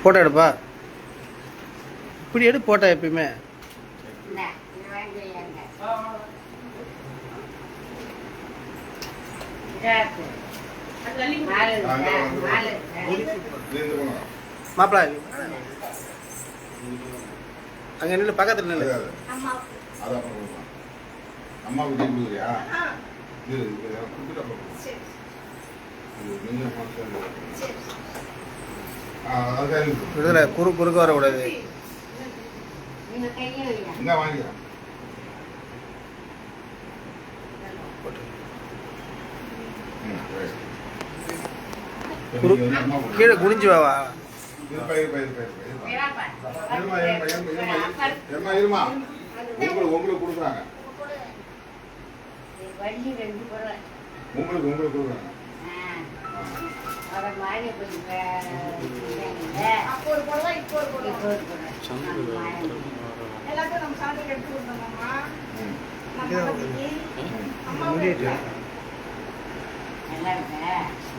Photo எடுப்பா. இப்படி எடு போட்டோ எப்பயுமே. மாப்பிள அங்க நின்று பக்கத்துல நின்று. அம்மாவுக்கு கொடுக்குறியா? விடுதலை குறுக்க வரக்கூடாது. என்ன வாங்கிக்கிறேன் கீழே குனிஞ்சு வாவா. உங்களுக்கு கொடுக்குறாங்க. உங்களுக்கு கொடுக்குறாங்க.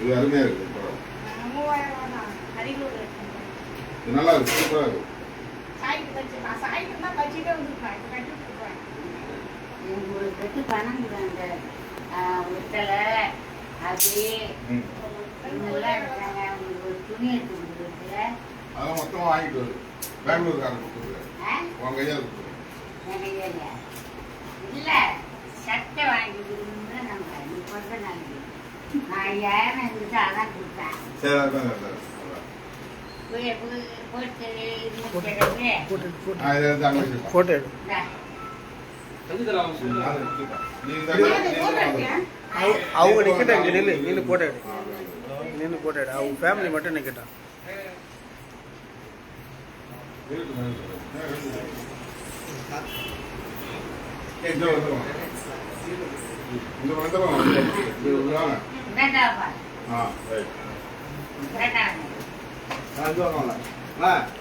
இது அருமையா இருக்கு. நல்லா இருக்கு. சூப்பரா இருக்கு. அதெல்லாம் மொத்தமா வாங்கிட்டு வருது. பெங்களூர்காரன் கொடுத்துருக்கேன். உன் கையால் கொடுத்துருக்கேன். இல்ல சட்டை வாங்கி போட்டோ எடு. அவங்க நிக்கட்டா இங்க நில்லு. நின்று போட்டோ எடு. நின்று போட்டோ எடு. அவங்க ஃபேமிலி மட்டும் நிக்கட்டா.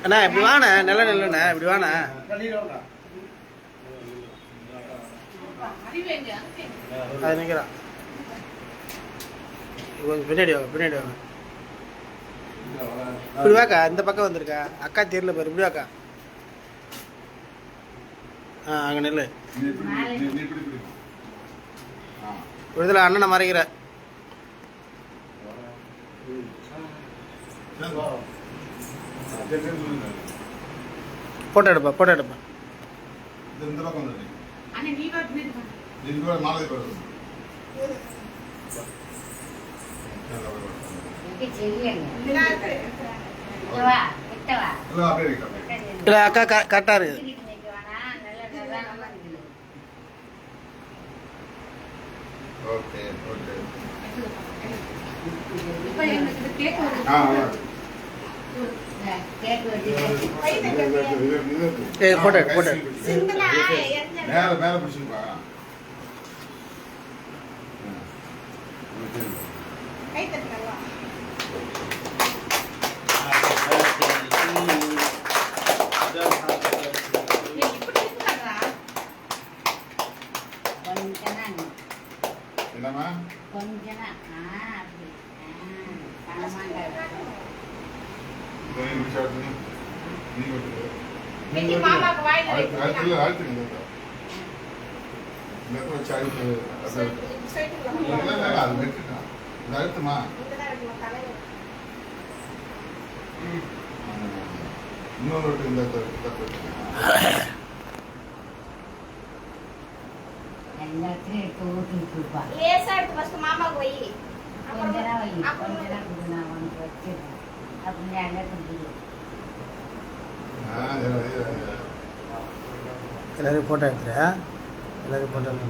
அண்ணா இப்படி வாண்ண. நல்ல நல்லண்ணா இப்படி வாண்ணா. அது நிற்கிறான். கொஞ்சம் பின்னாடி வாங்க. பின்னாடி வாங்க. இப்படி வாக்கா. இந்த பக்கம் வந்திருக்கா. அக்கா தெரியல பாரு. இப்படி வாக்கா. அங்கே நெல் விடுதலை அண்ணனை மறைக்கிற. போட்டோ எடுப்பா. போட்டோ எடுப்பா. இல்லை அக்கா கரெக்டாக இருக்குது. Okay okay. போட்டோ போட்டோ மேல மேல பிடிச்சிருப்பா. என்னம்மா அழுத்துமா இன்னொரு இந்த எல்லாரும் போட்டோ எடுத்துறியா? எல்லாரும் போட்டோ மேல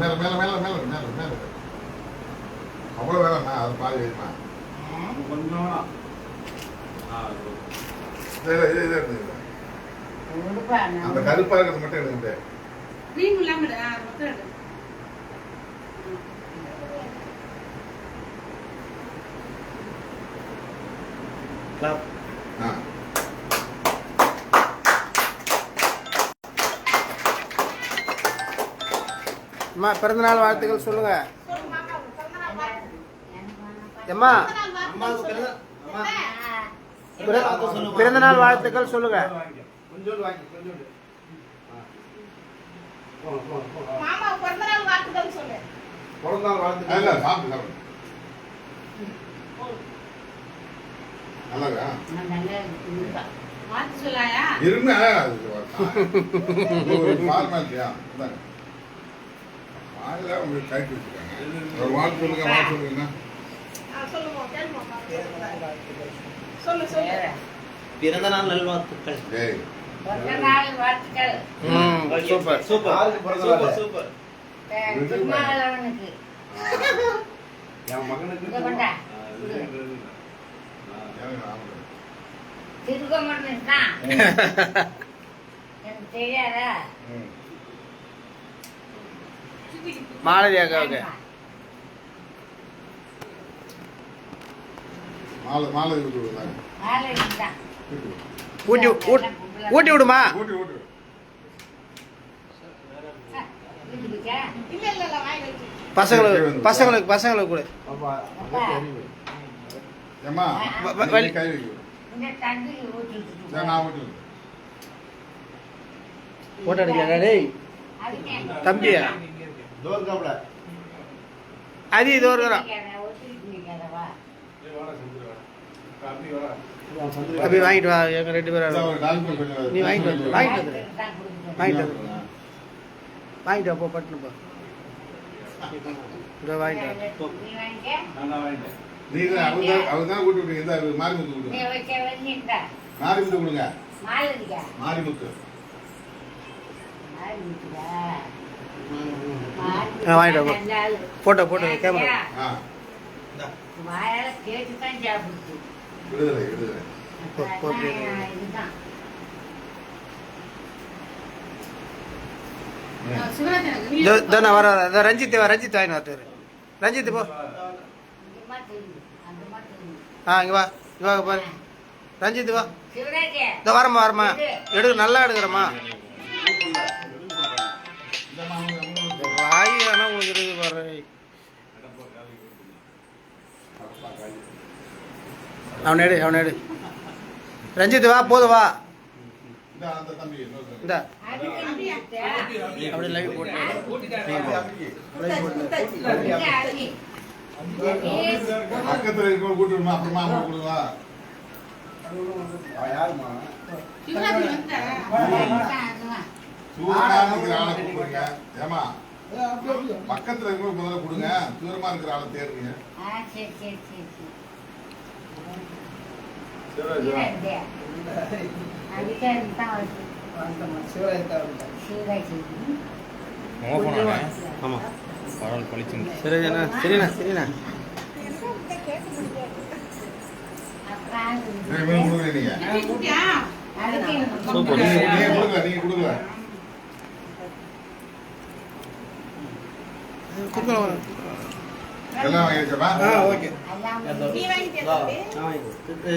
மேல மேல மேல மேல மேல மேல அவ்வளோ வேலைண்ணா. அது பாதி வைமா கொஞ்சம் அந்த கருப்பா இருக்கிறது மட்டும் எடுங்க. அம்மா பிறந்தநாள் வாழ்த்துக்கள் சொல்லுங்க. அம்மா பிறந்தநாள் வாழ்த்துக்கள் சொல்லுங்க. மாமா பிறந்தநாள் வாழ்த்துக்கள் சொல்லு. பிறந்தநாள் வாழ்த்துக்கள். இல்ல சாப்பிடு சாப்பிடு. நல்லா இருக்கா? வாழ்த்து சொல்லாயா? இருங்க ஒரு ஃபார்மாலிட்டியா இந்தாங்க. வாயில உங்களுக்கு கைட்டு வச்சுருக்காங்க. ஒரு வாழ்த்து சொல்லுங்க வாழ்த்து சொல்லுங்க. சொல்லுங்க கேளுமா. சொல்லு சொல்லு. பிறந்தநாள் நல்வாழ்த்துக்கள். டேய் பிறந்தநாள் வாழ்த்துக்கள். Super super super super. திருமாவளவனுக்கு என் மகனுக்கு இங்க கொண்டா. திருக்கமணன் தான். எனக்கு தெரியாதா? மாலதி அக்காவுக்கு மாலை மாலை ஊட்டி விடுங்க. மாலை தான். ஊட்டி விடுமா. ஊட்டி ஊட்டி வீட்டுக்கு இல்ல இல்ல இல்ல வாய் வச்சு. பசங்களுக்கு கூட ஏம்மா வலி. கை வைக்க இந்த தண்ணிக்கு ஊற்றிட்டு நான் ஊட்டி விடுறேன். போட்டோ அடிக்கிறா டேய் தம்பியா அது இது ஒரு அப்படி வாங்கிட்டு வா எங்க 2 பேரும் ஒரு டால்மியா கொஞ்சம் நீ வாங்கிட்டு வந்து வாங்கிட்டு வந்து வாங்கிட்டு வா போ பட்டுன்னு போ இதோ வாங்கிட்டு வா. நீங்க அவங்க தான் ஊட்டி விடுங்க. இந்த மாரிமுத்து கொடுங்க. மாரிமுத்து கொடுங்க. மாரிமுத்து வாங்கிட்டு வா போட்டோ கேமரா. ஆ வாயால கேட்டு தான் சாப்பிடுச்சு. விடுதலை விடுதலை. இதுதான் இதோ நான் வர ரஞ்சித் வாங்கிட்டு வரத்தாரு. ரஞ்சித் போ. இங்கமா தெரியும் அங்கமா தெரியும். இங்க வா பாரு ரஞ்சித் வா. சிவராஜே இதோ வரமா நல்லா எடுக்கிறம்மா. வாய் ஆனால் உங்களுக்கு இருக்குது பாரு. அவனை எடு ரஞ்சித் வா போதும் வா. இந்த அந்த தம்பி இன்னொரு இந்த அது அப்படி லைவ் போட்டு பக்கத்துல இருக்க கூட்டு விடுமா அப்புறமா அவங்க கொடுவா. சிவராஜ் வந்தா. தூரமா இருக்கிற ஆளை கூப்பிடுங்க. ஏமா பக்கத்துல இருக்கிற முதல்ல கொடுங்க. தூரமா இருக்கிற ஆளை தேடுங்க. சரி சரி அதுக்காக தான் வருது. சிவராஜ் ஆமாம் பரவாயில்ல பழிச்சுங்க. சரிண்ணா அப்புறம் இவனுக்கு கொடுங்க நீங்க. குட்டியா? அதுக்கு சூப்பர். நீங்க கொடுக்கல. எல்லாம் வாங்கிடுச்சப்பா. ஓகே எல்லாம் நீ வாங்கிட்டியா தம்பி? வாங்கிட்டு